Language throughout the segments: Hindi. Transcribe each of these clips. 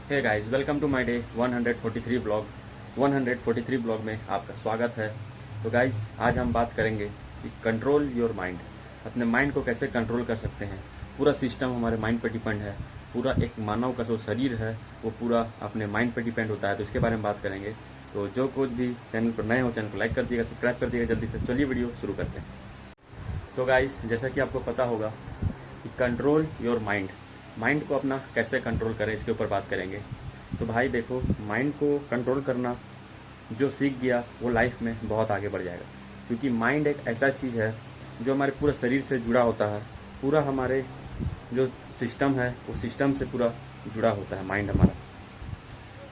Hey guys, welcome to my day 143 blog. 143 blog में आपका स्वागत है। तो गाइस, आज हम बात करेंगे कि कंट्रोल योर माइंड, अपने माइंड को कैसे कंट्रोल कर सकते हैं। पूरा सिस्टम हमारे माइंड पर डिपेंड है। पूरा एक मानव का जो शरीर है वो पूरा अपने माइंड पर डिपेंड होता है। तो इसके बारे में बात करेंगे। तो जो कुछ भी चैनल पर नए हो, चैनल को लाइक कर दिएगा, सब्सक्राइब कर दिएगा जल्दी से। चलिए वीडियो शुरू करते हैं। तो गाइस, जैसा कि आपको पता होगा कि कंट्रोल योर माइंड, माइंड को अपना कैसे कंट्रोल करें, इसके ऊपर बात करेंगे। तो भाई देखो, माइंड को कंट्रोल करना जो सीख गया वो लाइफ में बहुत आगे बढ़ जाएगा। क्योंकि माइंड एक ऐसा चीज़ है जो हमारे पूरे शरीर से जुड़ा होता है। पूरा हमारे जो सिस्टम है वो सिस्टम से पूरा जुड़ा होता है माइंड हमारा।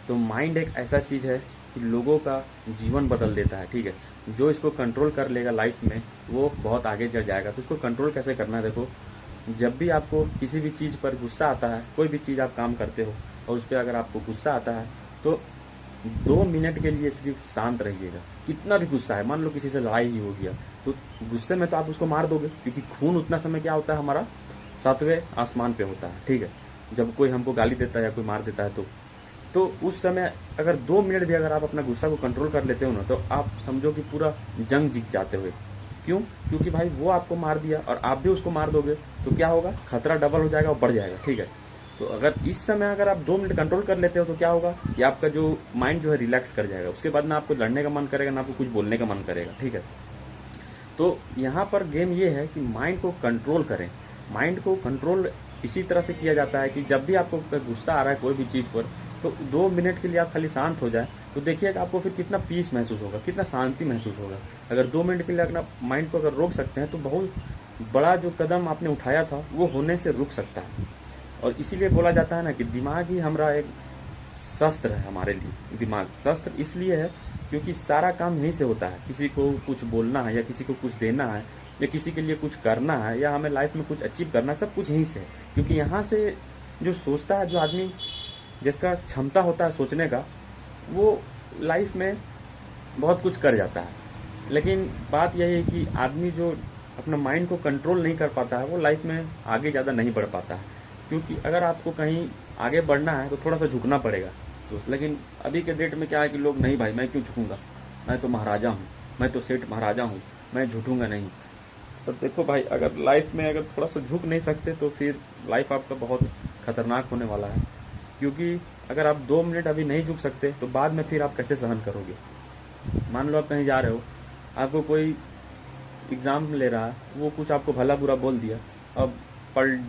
तो माइंड एक ऐसा चीज़ है कि लोगों का जीवन बदल देता है। ठीक है, जो इसको कंट्रोल कर लेगा लाइफ में वो बहुत आगे चल जाएगा। तो इसको कंट्रोल कैसे करना है, देखो, जब भी आपको किसी भी चीज़ पर गुस्सा आता है, कोई भी चीज़ आप काम करते हो और उस पर अगर आपको गुस्सा आता है तो 2 मिनट के लिए सिर्फ शांत रहिएगा। कितना भी गुस्सा है, मान लो किसी से लड़ाई ही हो गया, तो गुस्से में तो आप उसको मार दोगे, क्योंकि खून उतना समय क्या होता है हमारा 7वें आसमान पे होता है। ठीक है, जब कोई हमको गाली देता है या कोई मार देता है तो उस समय अगर 2 मिनट भी अगर आप अपना गुस्सा को कंट्रोल कर लेते हो ना, तो आप समझो कि पूरा जंग जीत जाते हो। क्यों? क्योंकि भाई वो आपको मार दिया और आप भी उसको मार दोगे तो क्या होगा, खतरा डबल हो जाएगा और बढ़ जाएगा। ठीक है, तो अगर इस समय अगर आप 2 मिनट कंट्रोल कर लेते हो तो क्या होगा कि आपका जो माइंड जो है रिलैक्स कर जाएगा। उसके बाद ना आपको लड़ने का मन करेगा, ना आपको कुछ बोलने का मन करेगा। ठीक है, तो यहाँ पर गेम ये है कि माइंड को कंट्रोल करें। माइंड को कंट्रोल इसी तरह से किया जाता है कि जब भी आपको गुस्सा आ रहा है कोई भी चीज़ पर, तो 2 मिनट के लिए आप खाली शांत हो जाए, तो देखिएगा आपको फिर कितना पीस महसूस होगा, कितना शांति महसूस होगा। अगर 2 मिनट के लिए अपना माइंड को अगर रोक सकते हैं तो बहुत बड़ा जो कदम आपने उठाया था वो होने से रुक सकता है। और इसीलिए बोला जाता है ना कि दिमाग ही हमारा एक शस्त्र है। हमारे लिए दिमाग शस्त्र इसलिए है क्योंकि सारा काम यहीं से होता है। किसी को कुछ बोलना है या किसी को कुछ देना है या किसी के लिए कुछ करना है या हमें लाइफ में कुछ अचीव करना है, सब कुछ यहीं से है। क्योंकि यहाँ से जो सोचता है, जो आदमी जिसका क्षमता होता है सोचने का, वो लाइफ में बहुत कुछ कर जाता है। लेकिन बात यही है कि आदमी जो अपना माइंड को कंट्रोल नहीं कर पाता है वो लाइफ में आगे ज़्यादा नहीं बढ़ पाता है। क्योंकि अगर आपको कहीं आगे बढ़ना है तो थोड़ा सा झुकना पड़ेगा। तो लेकिन अभी के डेट में क्या है कि लोग, नहीं भाई मैं क्यों झुकूंगा, मैं तो महाराजा हूँ, मैं तो सेठ महाराजा हूँ, मैं झुकूंगा नहीं। तो देखो भाई, अगर लाइफ में अगर थोड़ा सा झुक नहीं सकते तो फिर लाइफ आपका बहुत खतरनाक होने वाला है। क्योंकि अगर आप 2 मिनट अभी नहीं झुक सकते तो बाद में फिर आप कैसे सहन करोगे। मान लो आप कहीं जा रहे हो, आपको कोई एग्ज़ाम ले रहा है, वो कुछ आपको भला बुरा बोल दिया, अब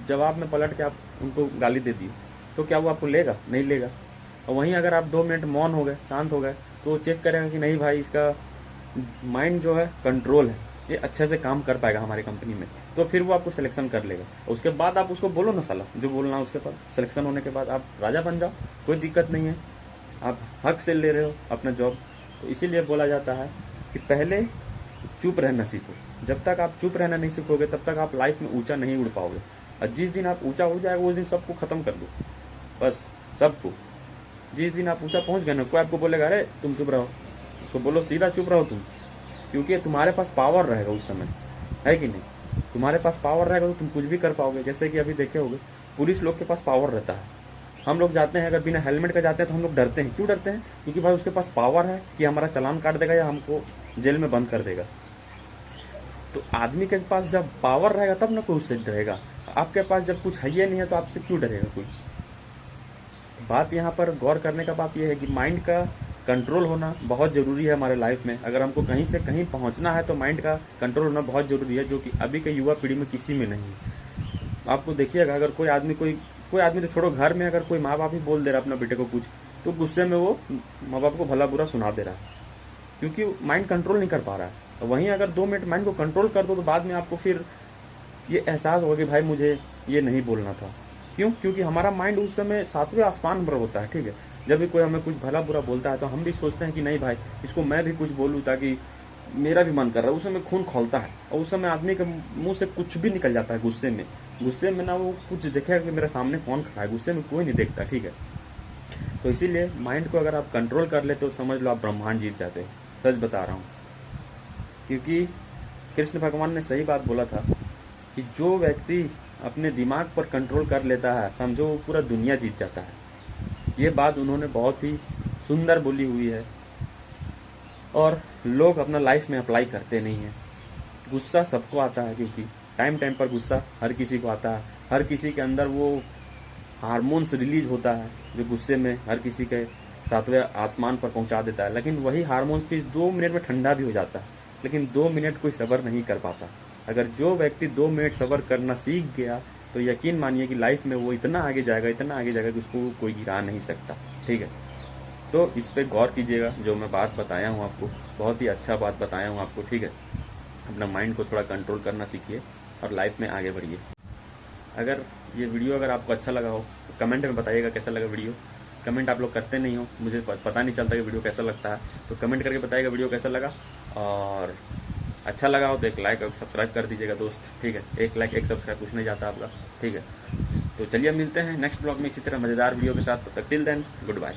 जवाब में पलट के आप उनको गाली दे दी, तो क्या वो आपको लेगा? नहीं लेगा। और वहीं अगर आप 2 मिनट मौन हो गए, शांत हो गए, तो वो चेक करेगा कि नहीं भाई, इसका माइंड जो है कंट्रोल है, ये अच्छे से काम कर पाएगा हमारी कंपनी में, तो फिर वो आपको सिलेक्शन कर लेगा। और उसके बाद आप उसको बोलो ना साला, जो बोलना है उसके बाद सिलेक्शन होने के बाद आप राजा बन जाओ, कोई दिक्कत नहीं है, आप हक से ले रहे हो अपना जॉब। तो इसीलिए बोला जाता है कि पहले चुप रहना सीखो। जब तक आप चुप रहना नहीं सीखोगे तब तक आप लाइफ में ऊंचा नहीं उड़ पाओगे। और जिस दिन आप ऊंचा उड़ जाएगा उस दिन सबको खत्म कर दो, बस सबको। जिस दिन आप ऊंचा पहुंच गए ना, कोई आपको बोलेगा अरे तुम चुप रहो, उसको बोलो सीधा चुप रहो तुम, क्योंकि तुम्हारे पास पावर रहेगा उस समय, है कि नहीं? तुम्हारे पास पावर रहेगा तो तुम कुछ भी कर पाओगे। जैसे कि अभी देखे होगे, पुलिस लोग के पास पावर रहता है। हम लोग जाते हैं, अगर बिना हेलमेट का जाते हैं तो हम लोग डरते हैं। क्यों डरते हैं? क्योंकि भाई उसके पास पावर है कि हमारा चालान काट देगा या हमको जेल में बंद कर देगा। तो आदमी के पास जब पावर रहेगा तब ना कोई उससे डरेगा। आपके पास जब कुछ है ही नहीं है तो आपसे क्यों डरेगा कोई? बात यहाँ पर गौर करने का बात यह है कि माइंड का कंट्रोल होना बहुत ज़रूरी है हमारे लाइफ में। अगर हमको कहीं से कहीं पहुँचना है तो माइंड का कंट्रोल होना बहुत ज़रूरी है, जो कि अभी के युवा पीढ़ी में किसी में नहीं है। आपको देखिएगा, अगर कोई आदमी तो छोड़ो, घर में अगर कोई माँ बाप ही बोल दे रहा है अपने बेटे को कुछ, तो गुस्से में वो माँ बाप को भला बुरा सुना दे रहा है, क्योंकि माइंड कंट्रोल नहीं कर पा रहा है। तो वहीं अगर 2 मिनट माइंड को कंट्रोल कर दो तो बाद में आपको फिर ये एहसास होगा कि भाई मुझे ये नहीं बोलना था। क्यों? क्योंकि हमारा माइंड उस समय 7वें आसमान पर होता है। ठीक है, जब भी कोई हमें कुछ भला बुरा बोलता है तो हम भी सोचते हैं कि नहीं भाई, इसको मैं भी कुछ बोलूँ ताकि मेरा भी मन कर रहा है। उस समय खून खौलता है और उस समय आदमी के मुंह से कुछ भी निकल जाता है। गुस्से में ना वो कुछ देखेगा कि मेरे सामने कौन खड़ा है, गुस्से में कोई नहीं देखता। ठीक है, तो इसीलिए माइंड को अगर आप कंट्रोल कर लेते हो समझ लो आप ब्रह्मांड जीत जाते हो। सच बता रहा हूँ, क्योंकि कृष्ण भगवान ने सही बात बोला था कि जो व्यक्ति अपने दिमाग पर कंट्रोल कर लेता है, समझो वो पूरा दुनिया जीत जाता है। ये बात उन्होंने बहुत ही सुंदर बोली हुई है और लोग अपना लाइफ में अप्लाई करते नहीं हैं। गुस्सा सबको आता है, क्योंकि टाइम टाइम पर गुस्सा हर किसी को आता है। हर किसी के अंदर वो हार्मोन्स रिलीज होता है जो गुस्से में हर किसी के सातवें आसमान पर पहुंचा देता है। लेकिन वही हार्मोन्स फिर 2 मिनट में ठंडा भी हो जाता है, लेकिन 2 मिनट कोई सब्र नहीं कर पाता। अगर जो व्यक्ति 2 मिनट सब्र करना सीख गया तो यकीन मानिए कि लाइफ में वो इतना आगे जाएगा कि उसको कोई गिरा नहीं सकता। ठीक है, तो इस पे गौर कीजिएगा। जो मैं बात बताया हूँ आपको, बहुत ही अच्छा बात बताया हूँ आपको। ठीक है, अपना माइंड को थोड़ा कंट्रोल करना सीखिए और लाइफ में आगे बढ़िए। अगर ये वीडियो अगर आपको अच्छा लगा हो तो कमेंट में बताइएगा कैसा लगा वीडियो। कमेंट आप लोग करते नहीं हो, मुझे पता नहीं चलता कि वीडियो कैसा लगता है। तो कमेंट करके बताइएगा वीडियो कैसा लगा, और अच्छा लगा हो तो एक लाइक और सब्सक्राइब कर दीजिएगा दोस्त। ठीक है, एक लाइक एक सब्सक्राइब कुछ नहीं जाता आपका। ठीक है, तो चलिए मिलते हैं नेक्स्ट ब्लॉग में इसी तरह मज़ेदार वीडियो के साथ। तब तक टिल देन गुड बाय।